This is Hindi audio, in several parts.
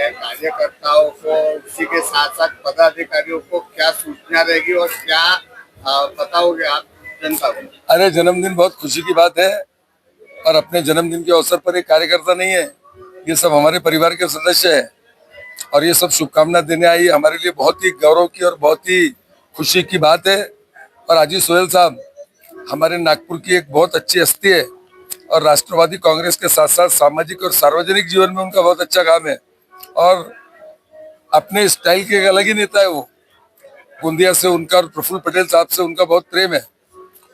है, कार्यकर्ताओं को उसी के साथ साथ पदाधिकारियों को क्या सूचना रहेगी और क्या बताओगे आप जनता को? अरे जन्मदिन बहुत खुशी की बात है और अपने जन्मदिन के अवसर पर एक कार्यकर्ता नहीं है, ये सब हमारे परिवार के सदस्य है और ये सब शुभकामना देने आई हमारे लिए बहुत ही गौरव की और बहुत ही खुशी की बात है। और अजीत सोहेल साहब हमारे नागपुर की एक बहुत अच्छी हस्ती है और राष्ट्रवादी कांग्रेस के साथ साथ सामाजिक और सार्वजनिक जीवन में उनका बहुत अच्छा काम है और अपने स्टाइल के एक अलग ही नेता है वो। गोंदिया से उनका और प्रफुल्ल पटेल साहब से उनका बहुत प्रेम है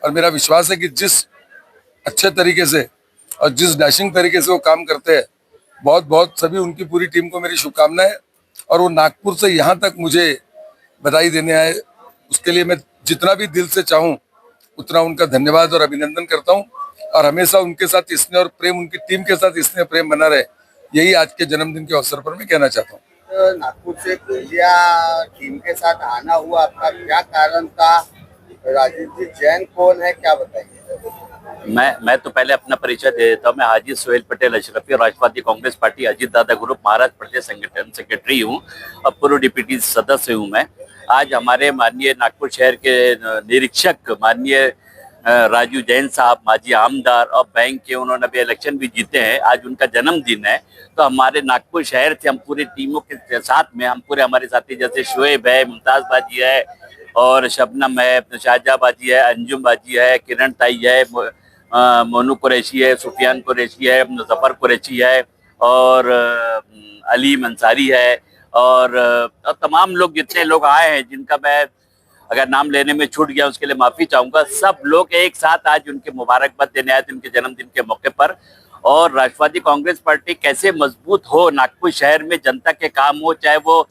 और मेरा विश्वास है कि जिस अच्छे तरीके से और जिस डैशिंग तरीके से वो काम करते हैं, बहुत बहुत सभी उनकी पूरी टीम को मेरी शुभकामनाएं। और वो नागपुर से यहाँ तक मुझे बधाई देने आए, उसके लिए मैं जितना भी दिल से चाहूँ उतना उनका धन्यवाद और अभिनंदन करता हूँ और हमेशा उनके साथ स्नेह और प्रेम, उनकी टीम के साथ स्नेह प्रेम बना रहे, यही आज के जन्मदिन के अवसर पर मैं कहना चाहता हूँ। नागपुर से गोंदिया टीम के साथ आना हुआ, आपका क्या कारण था? राजीव जी जैन कौन है, क्या बताइए? मैं तो पहले अपना परिचय दे देता हूँ। मैं हाजी सोहेल पटेल अशरफी, राष्ट्रवादी कांग्रेस पार्टी अजीत दादा ग्रुप महाराष्ट्र प्रदेश संगठन सेक्रेटरी हूँ और पूर्व डिप्टी सदस्य हूँ मैं। आज हमारे माननीय नागपुर शहर के निरीक्षक माननीय राजू जैन साहब माजी आमदार और बैंक के, उन्होंने अभी इलेक्शन भी जीते हैं, आज उनका जन्मदिन है। तो हमारे नागपुर शहर से हम पूरी टीमों के साथ में, हम पूरे हमारे साथी जैसे शोएब है, मुमताज बाजी है और शबनम है, शाहजहा बाजी है, अंजुम बाजी है, किरण ताई है, मोनू कुरैशी है, सुफियान कुरैशी है, जफर कुरैशी है और अलीम अंसारी है और तमाम लोग, जितने लोग आए हैं, जिनका मैं अगर नाम लेने में छूट गया उसके लिए माफी चाहूंगा। सब लोग एक साथ आज उनके मुबारकबाद देने आए थे उनके जन्मदिन के मौके पर। और राष्ट्रवादी कांग्रेस पार्टी कैसे मजबूत हो नागपुर शहर में, जनता के काम हो, चाहे वो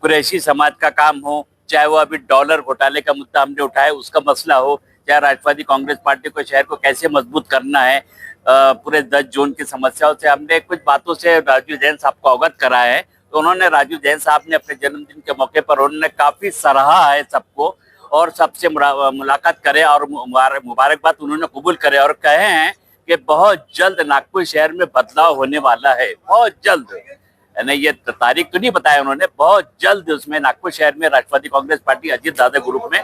कुरैशी समाज का काम हो, चाहे वो अभी डॉलर घोटाले का मुद्दा हमने उठाया उसका मसला हो, चाहे राष्ट्रवादी कांग्रेस पार्टी को शहर को कैसे मजबूत करना है, पूरे 10 जोन की समस्याओं से हमने कुछ बातों से राजू जैन साहब को अवगत कराया है। तो उन्होंने, राजू जैन साहब ने अपने जन्मदिन के मौके पर उन्होंने काफी सराहा है सबको और सबसे मुलाकात करे और मुबारकबाद उन्होंने कबूल करे और कहे हैं कि बहुत जल्द नागपुर शहर में बदलाव होने वाला है, बहुत जल्द। यानी ये तारीख तो नहीं बताया उन्होंने, बहुत जल्द उसमें नागपुर शहर में राष्ट्रवादी कांग्रेस पार्टी अजीत दादा ग्रुप में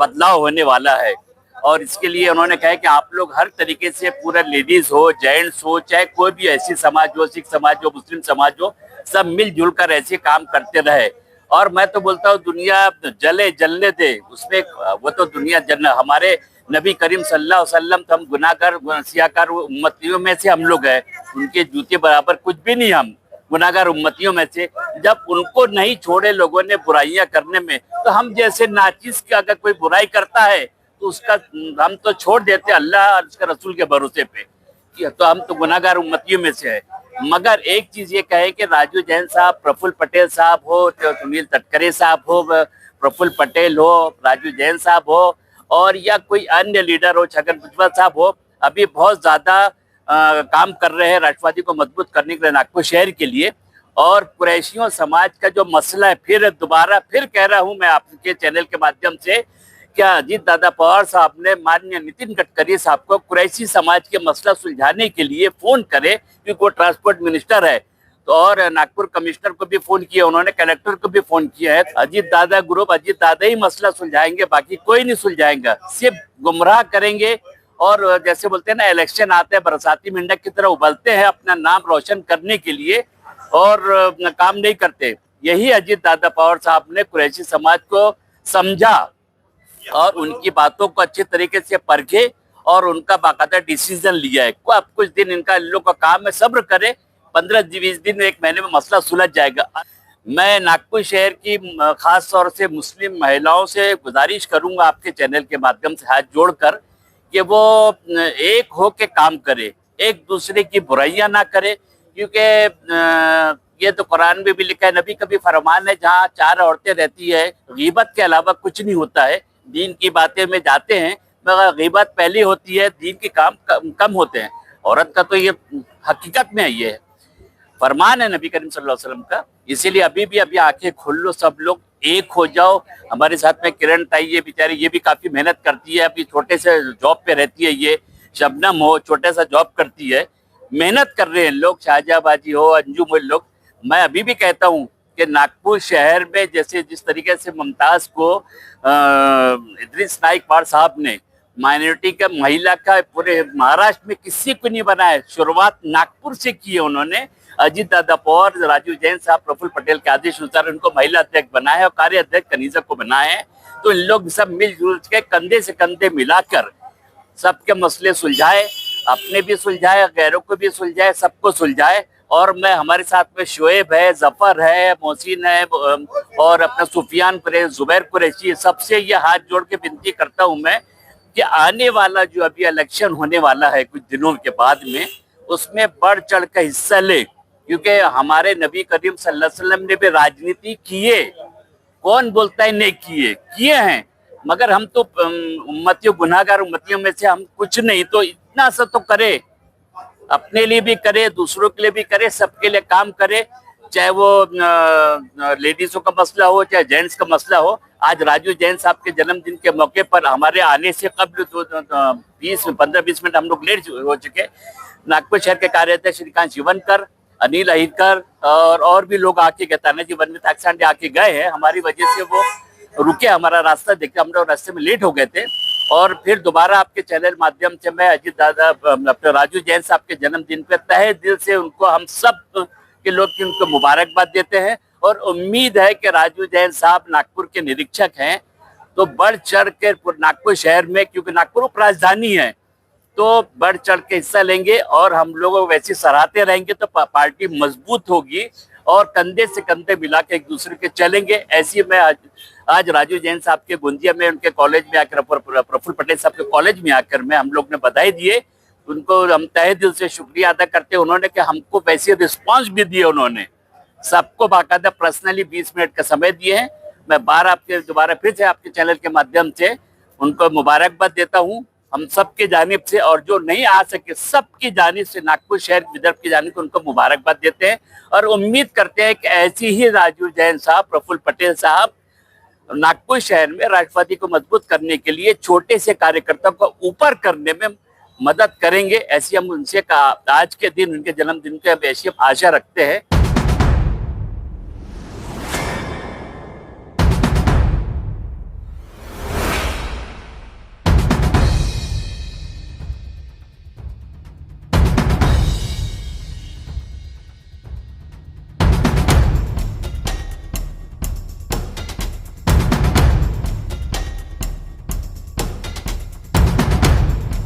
बदलाव होने वाला है। और इसके लिए उन्होंने कहा कि आप लोग हर तरीके से, पूरा लेडीज हो, जेंट्स हो, चाहे कोई भी ऐसी समाज हो, सिख समाज हो, मुस्लिम समाज हो, सब मिलजुल कर ऐसे काम करते रहे। और मैं तो बोलता हूँ दुनिया जले जलने दे, उसमें वो तो दुनिया जलना, हमारे नबी करीम सल्लल्लाहु अलैहि वसल्लम, हम गुनाहगार सियाकार उम्मतियों में से हम लोग हैं, उनके जूते बराबर कुछ भी नहीं, हम गुनाहगार उम्मतियों में से। जब उनको नहीं छोड़े लोगों ने बुराइयां करने में, तो हम जैसे नाचिस की अगर कोई बुराई करता है तो उसका हम तो छोड़ देते अल्लाह और उसके रसूल के भरोसे पे, तो हम तो गुनाहगार उम्मतियों में से है। मगर एक चीज ये कहे कि राजू जैन साहब, प्रफुल्ल पटेल साहब हो, सुनील तटकरे साहब हो, प्रफुल्ल पटेल हो, राजू जैन साहब हो और या कोई अन्य लीडर हो, छगन भुजबल साहब हो, अभी बहुत ज्यादा काम कर रहे हैं राष्ट्रवादी को मजबूत करने के लिए नागपुर शहर के लिए। और कुरैशियों समाज का जो मसला है, फिर दोबारा फिर कह रहा हूं मैं आपके चैनल के माध्यम से, क्या अजीत दादा पवार साहब ने माननीय नितिन गडकरी साहब को कुरैशी समाज के मसला सुलझाने के लिए फोन करे, क्योंकि वो ट्रांसपोर्ट मिनिस्टर है। तो और नागपुर कमिश्नर को भी फोन किया उन्होंने, कलेक्टर को भी फोन किया है। अजीत दादा ग्रुप, अजीत दादा ही मसला सुलझाएंगे, बाकी कोई नहीं सुलझाएंगा, सिर्फ गुमराह करेंगे। और जैसे बोलते हैं ना, इलेक्शन आते हैं बरसाती मेंढक की तरह उबलते हैं अपना नाम रोशन करने के लिए और काम नहीं करते। यही अजीत दादा पवार साहब ने कुरैशी समाज को समझा और उनकी बातों को अच्छे तरीके से परखे और उनका बाकायदा डिसीजन लिया है। अब कुछ दिन इनका, इन लोग का काम है, सब्र करे, 15-20 दिन, 1 महीने में मसला सुलझ जाएगा। मैं नागपुर शहर की खास तौर से मुस्लिम महिलाओं से गुजारिश करूंगा आपके चैनल के माध्यम से हाथ जोड़कर कि वो एक हो के काम करे, एक दूसरे की बुराइयां ना करे, क्योंकि ये तो कुरान में भी लिखा है, नबी का भी फरमान है, जहाँ 4 औरतें रहती है गीबत के अलावा कुछ नहीं होता है। दीन की बातें में जाते हैं मगर गीबत पहली होती है, दीन के काम कम होते हैं। औरत का तो ये हकीकत में ये है, फरमान है नबी करीम सल्लल्लाहु अलैहि वसल्लम का। इसीलिए अभी आंखें खोल लो, सब लोग एक हो जाओ। हमारे साथ में किरण ताई, ये बेचारी, ये भी काफी मेहनत करती है, अभी छोटे से जॉब पे रहती है। ये शबनम हो, छोटा सा जॉब करती है, मेहनत कर रहे हैं लोग, शाहजहा बाजी हो, अंजुम हो, लोग मैं अभी भी कहता हूं कि नागपुर शहर में जैसे जिस तरीके से मुमताज को इदरीस नाइक साहब ने माइनॉरिटी का महिला का पूरे महाराष्ट्र में किसी को नहीं बनाया, शुरुआत नागपुर से की है उन्होंने। अजीत दादा पवार, राजू जैन साहब, प्रफुल्ल पटेल के आदेश अनुसार उनको महिला अध्यक्ष बनाया और कार्य अध्यक्ष कनीजा को बनाया है। तो इन लोग सब मिलजुल के कंधे से कंधे मिलाकर सबके मसले सुलझाए, अपने भी सुलझाए, गैरों को भी सुलझाए, सबको सुलझाए। और मैं हमारे साथ में शोएब है, जफर है, मोहसिन है और अपना सुफियान कुरैशी, जुबैर कुरैशी, सबसे ये हाथ जोड़ के विनती करता हूं मैं कि आने वाला जो अभी इलेक्शन होने वाला है कुछ दिनों के बाद में, उसमें बढ़ चढ़ कर हिस्सा ले, क्योंकि हमारे नबी करीम सल्लल्लाहु अलैहि वसल्लम ने भी राजनीति किए, कौन बोलता है नहीं किए हैं, मगर हम तो उम्मतियों गुनाहगार उम्मतियों में से हम कुछ नहीं, तो इतना सा तो करे, अपने लिए भी करे, दूसरों के लिए भी करे, सबके लिए काम करे, चाहे वो लेडीजों का मसला हो चाहे जेंट्स का मसला हो। आज राजू जैन साहब के जन्मदिन के मौके पर हमारे आने से कबल 15-20 मिनट हम लोग लेट हो चुके, नागपुर शहर के कार्याध्यक्ष श्रीकांत शिवनकर, अनिल अहिरकर और भी लोग आके गए, तानाजी वनमित आक्सांडे आके गए हैं, हमारी वजह से वो रुके, हमारा रास्ता देखते हम लोग रास्ते में लेट हो गए थे। और फिर दोबारा आपके चैनल माध्यम से मैं अजीत दादा अपने राजू जैन साहब के जन्मदिन पे तहे दिल से उनको, हम सब के लोग की उनको मुबारकबाद देते हैं और उम्मीद है कि राजू जैन साहब नागपुर के निरीक्षक हैं तो बढ़ चढ़ के नागपुर शहर में, क्योंकि नागपुर उप राजधानी है, तो बढ़ चढ़ के हिस्सा लेंगे और हम लोग वैसे सराहते रहेंगे तो पार्टी मजबूत होगी और कंधे से कंधे मिला के एक दूसरे के चलेंगे। ऐसी मैं आज राजू जैन साहब के गोंदिया में उनके कॉलेज में आकर, प्रफुल्ल पटेल साहब के कॉलेज में आकर मैं हम लोग ने बधाई दिए, उनको हम तहे दिल से शुक्रिया अदा करते हैं। उन्होंने कि हमको वैसे रिस्पांस भी दिए, उन्होंने सबको बाकायदा पर्सनली 20 मिनट का समय दिए हैं। मैं दोबारा फिर से आपके चैनल के माध्यम से उनको मुबारकबाद देता हूँ, हम सबके जानिब से, और जो नहीं आ सके सबकी जानिब से नागपुर शहर विदर्भ की जानिब से उनको मुबारकबाद देते हैं और उम्मीद करते हैं कि ऐसी ही राजू जैन साहब, प्रफुल्ल पटेल साहब नागपुर शहर में राष्ट्रवादी को मजबूत करने के लिए छोटे से कार्यकर्ताओं को ऊपर करने में मदद करेंगे। ऐसी हम उनसे आज के दिन, उनके जन्मदिन के ऐसी आशा रखते हैं।